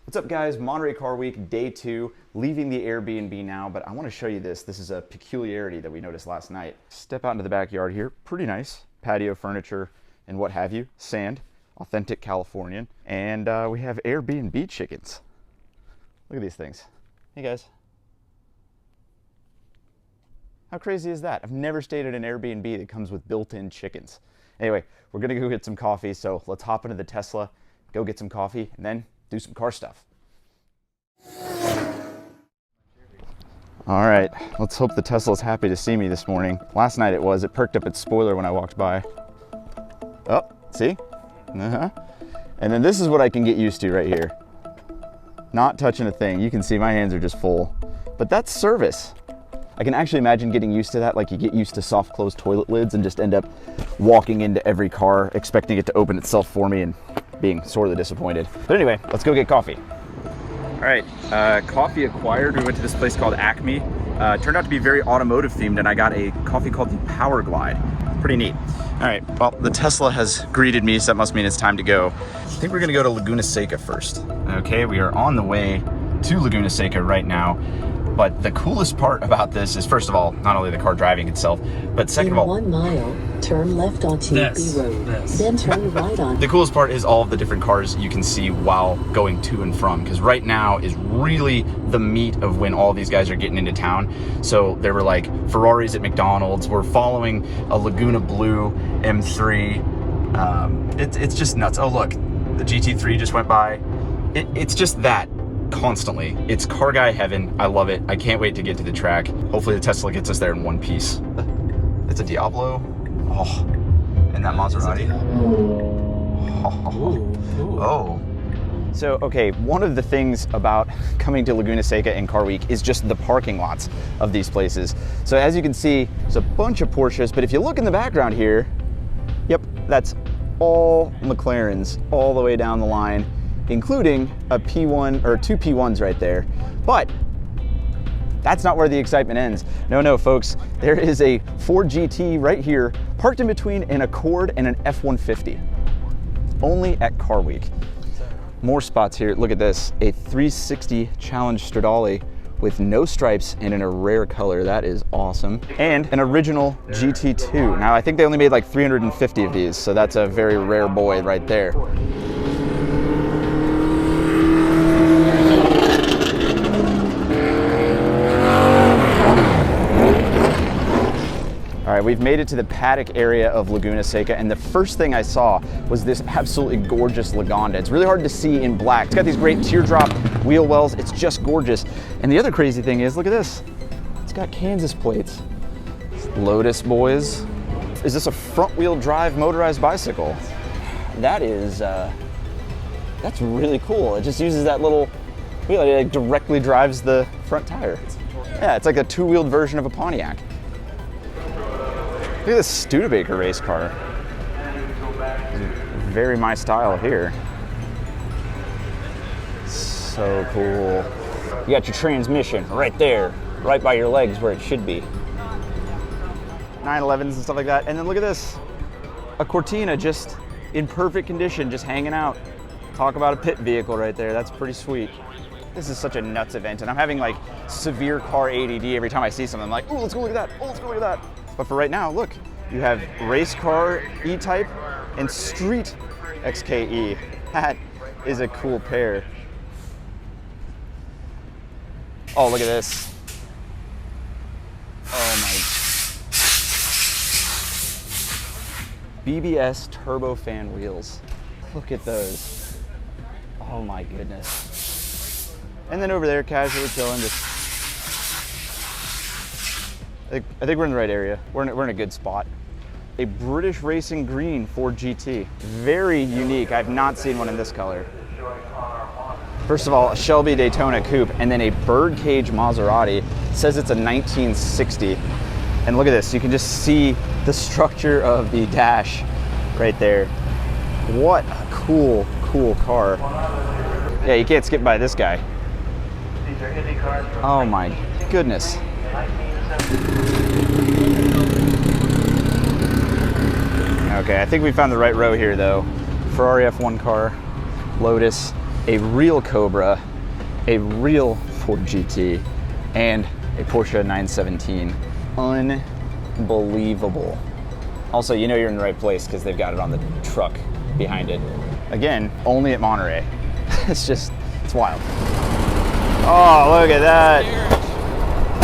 What's up guys, Monterey Car Week, day 2, leaving the Airbnb now, but I want to show you this. This is a peculiarity that we noticed last night. Step out into the backyard here, pretty nice. Patio furniture and what have you, sand, authentic Californian. And we have Airbnb chickens. Look at these things. Hey guys. How crazy is that? I've never stayed at an Airbnb that comes with built-in chickens. Anyway, we're gonna go get some coffee, so let's hop into the Tesla, go get some coffee, and then do some car stuff. All right, let's hope the Tesla's happy to see me this morning. Last night it was. It perked up its spoiler when I walked by. Oh, see? And then this is what I can get used to right here. Not touching a thing. You can see my hands are just full. But that's service. I can actually imagine getting used to that, like you get used to soft closed toilet lids and just end up walking into every car expecting it to open itself for me and being sorely disappointed. But anyway, let's go get coffee. All right, coffee acquired. We went to this place called Acme. Turned out to be very automotive themed, and I got a coffee called the Power Glide. Pretty neat. All right, well, the Tesla has greeted me, so that must mean it's time to go. I think we're gonna go to Leguna Seca first. Okay, we are on the way to Leguna Seca right now. But the coolest part about this is, first of all, not only the car driving itself, but second of all, 1 mile, turn left onto B Road, then turn right on. The coolest part is all of the different cars you can see while going to and from, because right now is really the meat of when all these guys are getting into town. So there were like Ferraris at McDonald's. We're following a Laguna Blue M3. It's just nuts. Oh look, the GT3 just went by. It's just that. Constantly. It's car guy heaven. I love it. I can't wait to get to the track. Hopefully the Tesla gets us there in one piece. It's a Diablo. Oh, and that Maserati. Oh. So, okay, one of the things about coming to Leguna Seca in Car Week is just the parking lots of these places. So as you can see, there's a bunch of Porsches, but if you look in the background here, yep, that's all McLarens all the way down the line, including a P1 or 2 P1s right there. But that's not where the excitement ends. No, folks, there is a Ford GT right here, parked in between an Accord and an F-150. Only at Car Week. More spots here. Look at this, a 360 Challenge Stradale with no stripes and in a rare color. That is awesome. And an original GT2. Now, I think they only made like 350 of these, so that's a very rare boy right there. All right, we've made it to the Paddock area of Leguna Seca, and the first thing I saw was this absolutely gorgeous Lagonda. It's really hard to see in black. It's got these great teardrop wheel wells. It's just gorgeous. And the other crazy thing is, look at this. It's got Kansas plates. Lotus boys. Is this a front wheel drive motorized bicycle? That is, that's really cool. It just uses that little wheel. It like directly drives the front tire. Yeah, it's like a 2-wheeled version of a Pontiac. Look at this Studebaker race car. Very my style here. So cool. You got your transmission right there, right by your legs where it should be. 911s and stuff like that. And then look at this. A Cortina just in perfect condition, just hanging out. Talk about a pit vehicle right there. That's pretty sweet. This is such a nuts event, and I'm having like severe car ADD every time I see something. I'm like, oh, let's go look at that. Oh, let's go look at that. But for right now, look, you have race car E-Type and street XKE. That is a cool pair. Oh, look at this. Oh my. BBS turbofan wheels. Look at those. Oh my goodness. And then over there, casually chilling, just I think we're in the right area. We're in a good spot. A British Racing Green Ford GT. Very unique. I've not seen one in this color. First of all, a Shelby Daytona Coupe, and then a birdcage Maserati. It says it's a 1960. And look at this. You can just see the structure of the dash right there. What a cool car. Yeah, you can't skip by this guy. Oh my goodness. Okay, I think we found the right row here though. Ferrari F1 car, Lotus. a real Cobra, a real Ford GT, and a Porsche 917. Unbelievable. Also, you know you're in the right place because they've got it on the truck behind it. Again, only at Monterey. It's wild. Oh, look at that.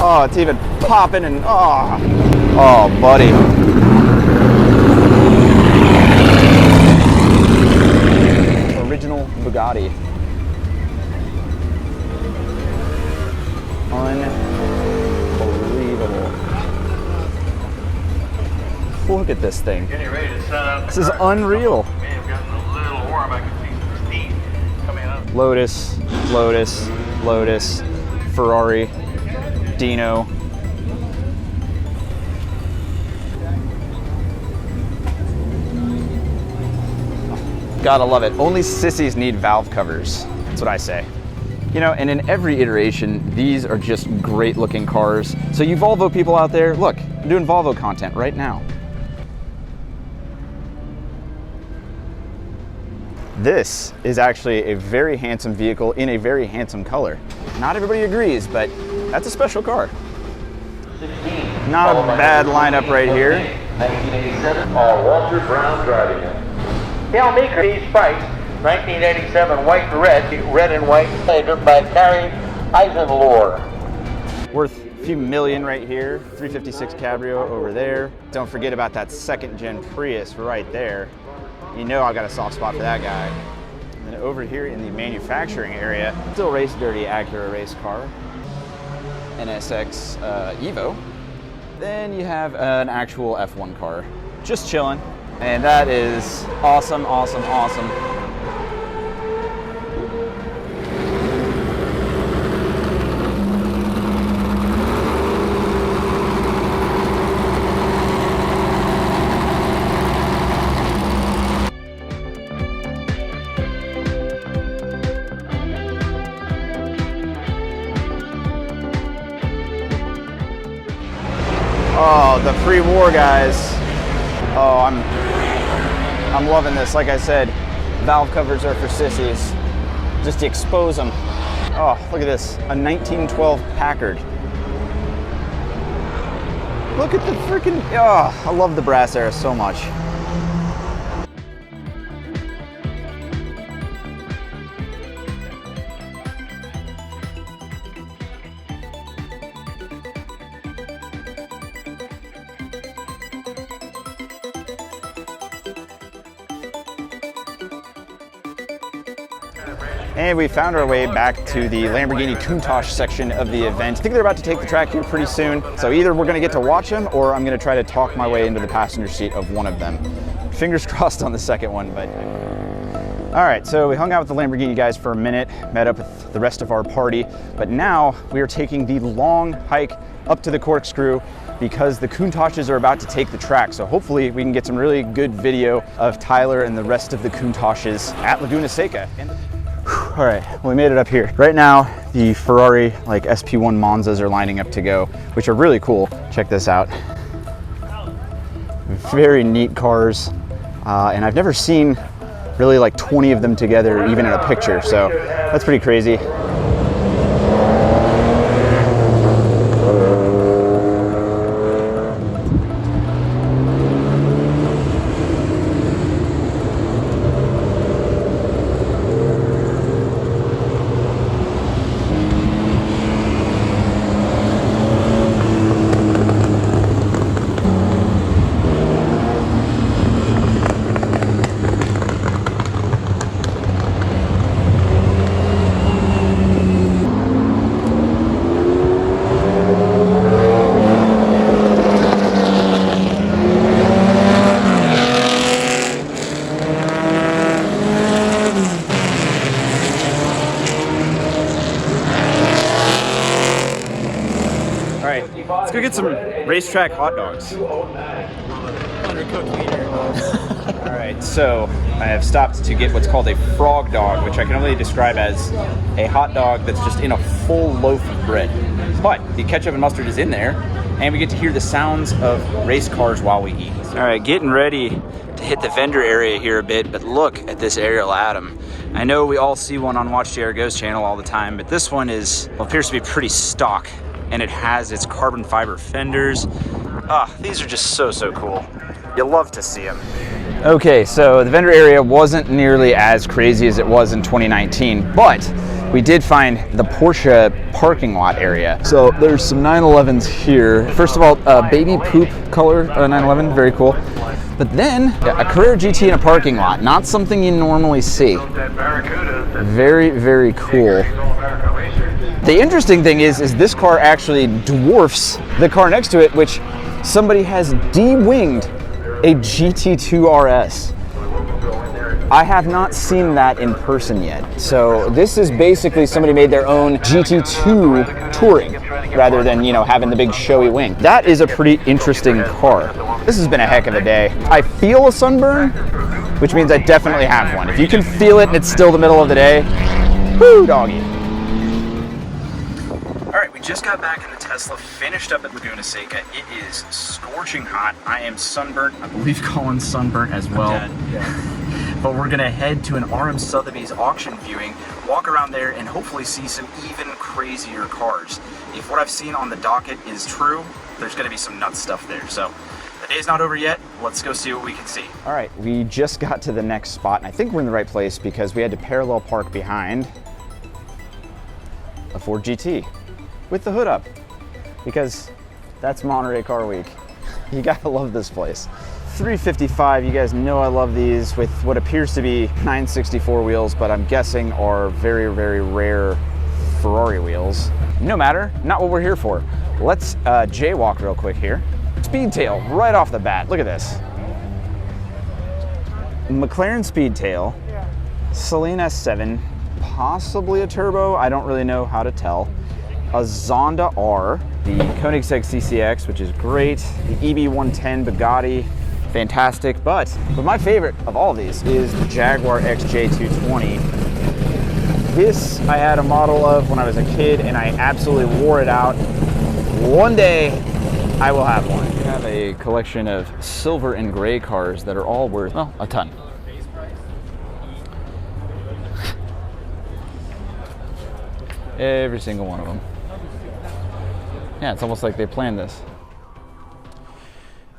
Oh, it's even popping and oh, buddy. Original Bugatti. Unbelievable. Look at this thing. Getting ready to set up. This is unreal. May have gotten a little warm. I can see some steam coming up. Lotus, Lotus, Lotus, Ferrari, Dino. Gotta love it. Only sissies need valve covers. That's what I say. You know, and in every iteration, these are just great looking cars. So you Volvo people out there, look, I'm doing Volvo content right now. This is actually a very handsome vehicle in a very handsome color. Not everybody agrees, but that's a special car. Not a bad lineup right here. 1987, Walter Brown driving it. Cal Meeker, these spikes, 1987, white and red and white, driven by Carrie Eisenlohr. Worth a few million right here. 356 Cabrio over there. Don't forget about that second gen Prius right there. You know I got a soft spot for that guy. And then over here in the manufacturing area, still race dirty Acura race car. NSX Evo. Then you have an actual F1 car. Just chilling. And that is awesome, awesome, awesome. Oh, the pre-war guys. Oh, I'm loving this. Like I said, valve covers are for sissies. Just to expose them. Oh, look at this. A 1912 Packard. Look at the freaking, oh, I love the brass era so much. And we found our way back to the Lamborghini Countach section of the event. I think they're about to take the track here pretty soon. So either we're gonna get to watch them or I'm gonna try to talk my way into the passenger seat of one of them. Fingers crossed on the second one, but. All right, so we hung out with the Lamborghini guys for a minute, met up with the rest of our party, but now we are taking the long hike up to the corkscrew because the Countaches are about to take the track. So hopefully we can get some really good video of Tyler and the rest of the Countaches at Leguna Seca. All right, well, we made it up here. Right now, the Ferrari like SP1 Monzas are lining up to go, which are really cool. Check this out. Very neat cars. And I've never seen really like 20 of them together, even in a picture. So that's pretty crazy. Let's go get some racetrack hot dogs. Undercooked wiener. All right, so I have stopped to get what's called a frog dog, which I can only describe as a hot dog that's just in a full loaf of bread. But the ketchup and mustard is in there, and we get to hear the sounds of race cars while we eat. All right, getting ready to hit the vendor area here a bit, but look at this aerial Atom. I know we all see one on Watch JR Go's channel all the time, but this one is, well, appears to be pretty stock, and it has its carbon fiber fenders. These are just so cool. You'll love to see them. Okay, so the vendor area wasn't nearly as crazy as it was in 2019, but we did find the Porsche parking lot area. So there's some 911s here. First of all, baby poop color 911, very cool. But then a Carrera GT in a parking lot, not something you normally see. Very cool. The interesting thing is this car actually dwarfs the car next to it, which somebody has de-winged a GT2 RS. I have not seen that in person yet. So this is basically somebody made their own GT2 touring rather than, you know, having the big showy wing. That is a pretty interesting car. This has been a heck of a day. I feel a sunburn, which means I definitely have one. If you can feel it and it's still the middle of the day, whoo, doggy. All right, we just got back in the Tesla, finished up at Leguna Seca. It is scorching hot. I am sunburnt. I believe Colin's sunburnt as well. Yeah. But we're gonna head to an RM Sotheby's auction viewing, walk around there, and hopefully see some even crazier cars. If what I've seen on the docket is true, there's gonna be some nuts stuff there. So the day's not over yet. Let's go see what we can see. All right, we just got to the next spot, and I think we're in the right place because we had to parallel park behind a Ford GT with the hood up, because that's Monterey Car Week. You gotta love this place. 355, you guys know I love these with what appears to be 964 wheels, but I'm guessing are very rare Ferrari wheels. No matter, not what we're here for. Let's jaywalk real quick here. Speedtail right off the bat, look at this. McLaren Speedtail, Celine S7, possibly a turbo, I don't really know how to tell. A Zonda R, the Koenigsegg CCX, which is great, the EB110 Bugatti, fantastic, but my favorite of all these is the Jaguar XJ220. This I had a model of when I was a kid, and I absolutely wore it out. One day, I will have one. We have a collection of silver and gray cars that are all worth, well, a ton. Every single one of them. Yeah, it's almost like they planned this.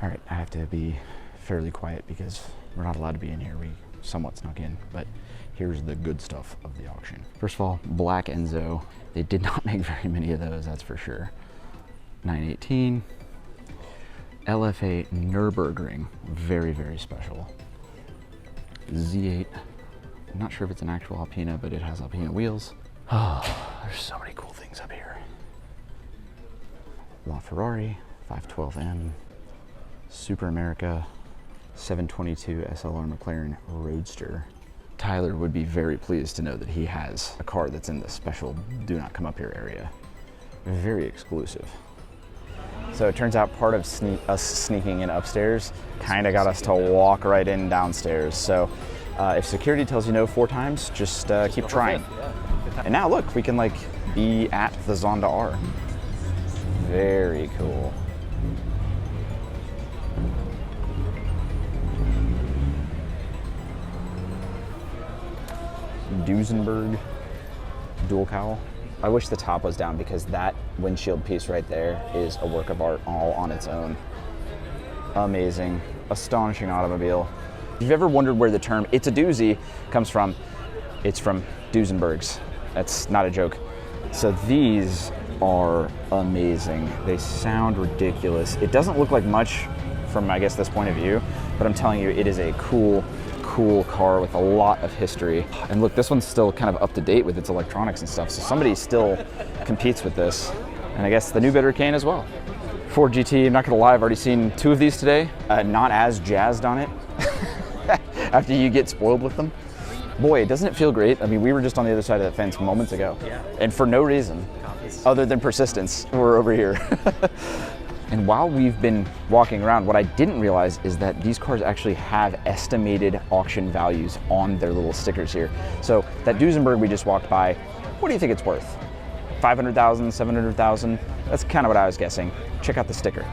All right, I have to be fairly quiet because we're not allowed to be in here. We somewhat snuck in, but here's the good stuff of the auction. First of all, black Enzo. They did not make very many of those, that's for sure. 918. LFA Nürburgring, very special. Z8, I'm not sure if it's an actual Alpina, but it has Alpina wheels. Oh, there's so many cool things up here. LaFerrari, 512M, Super America, 722 SLR McLaren Roadster. Tyler would be very pleased to know that he has a car that's in the special do not come up here area. Very exclusive. So it turns out part of us sneaking in upstairs kind of got us to walk right in downstairs. So if security tells you no 4 times, just keep trying. And now look, we can like be at the Zonda R. Very cool. Duesenberg dual cowl. I wish the top was down because that windshield piece right there is a work of art all on its own. Amazing, astonishing automobile. If you've ever wondered where the term "it's a doozy" comes from, it's from Duesenbergs. That's not a joke. So these are amazing. They sound ridiculous. It doesn't look like much from, I guess, this point of view, but I'm telling you, it is a cool car with a lot of history. And look, this one's still kind of up to date with its electronics and stuff, so somebody still competes with this. And I guess the new bidder can as well. Ford GT, I'm not gonna lie, I've already seen 2 of these today. Not as jazzed on it after you get spoiled with them. Boy, doesn't it feel great? I mean, we were just on the other side of the fence moments ago. Yeah. And for no reason, other than persistence, we're over here. And while we've been walking around, what I didn't realize is that these cars actually have estimated auction values on their little stickers here. So that Duesenberg we just walked by, what do you think it's worth? 500,000, 700,000? That's kind of what I was guessing. Check out the sticker.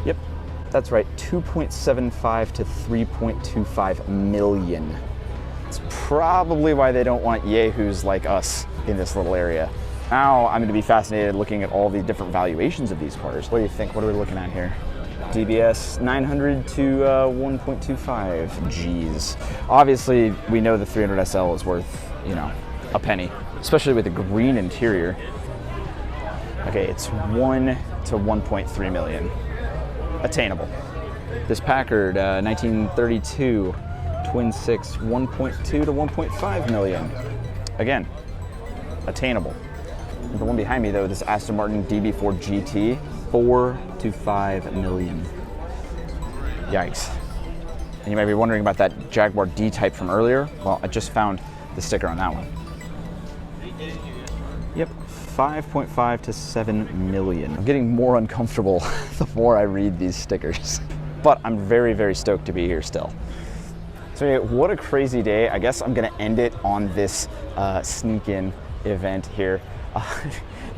Yep, that's right, 2.75 to 3.25 million. It's probably why they don't want yahoos like us in this little area. Now I'm going to be fascinated looking at all the different valuations of these cars. What do you think? What are we looking at here? DBS 900 to 1.25 G's. Obviously, we know the 300 SL is worth, you know, a penny, especially with the green interior. Okay, it's 1 to 1.3 million. Attainable. This Packard 1932 twin 6 1.2 to 1.5 million. Again, attainable. The one behind me though, this Aston Martin DB4 GT, 4 to 5 million. Yikes. And you might be wondering about that Jaguar D-Type from earlier. Well, I just found the sticker on that one. Yep, 5.5 to 7 million. I'm getting more uncomfortable the more I read these stickers. But I'm very, very stoked to be here still. So yeah, what a crazy day. I guess I'm gonna end it on this sneak-in event here.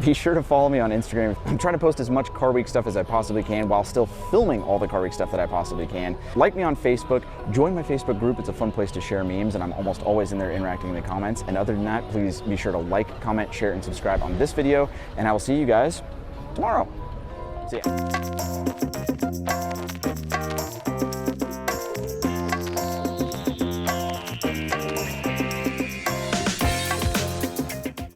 Be sure to follow me on Instagram. I'm trying to post as much Car Week stuff as I possibly can while still filming all the Car Week stuff that I possibly can. Like me on Facebook, join my Facebook group. It's a fun place to share memes and I'm almost always in there interacting in the comments. And other than that, please be sure to like, comment, share, and subscribe on this video. And I will see you guys tomorrow. See ya.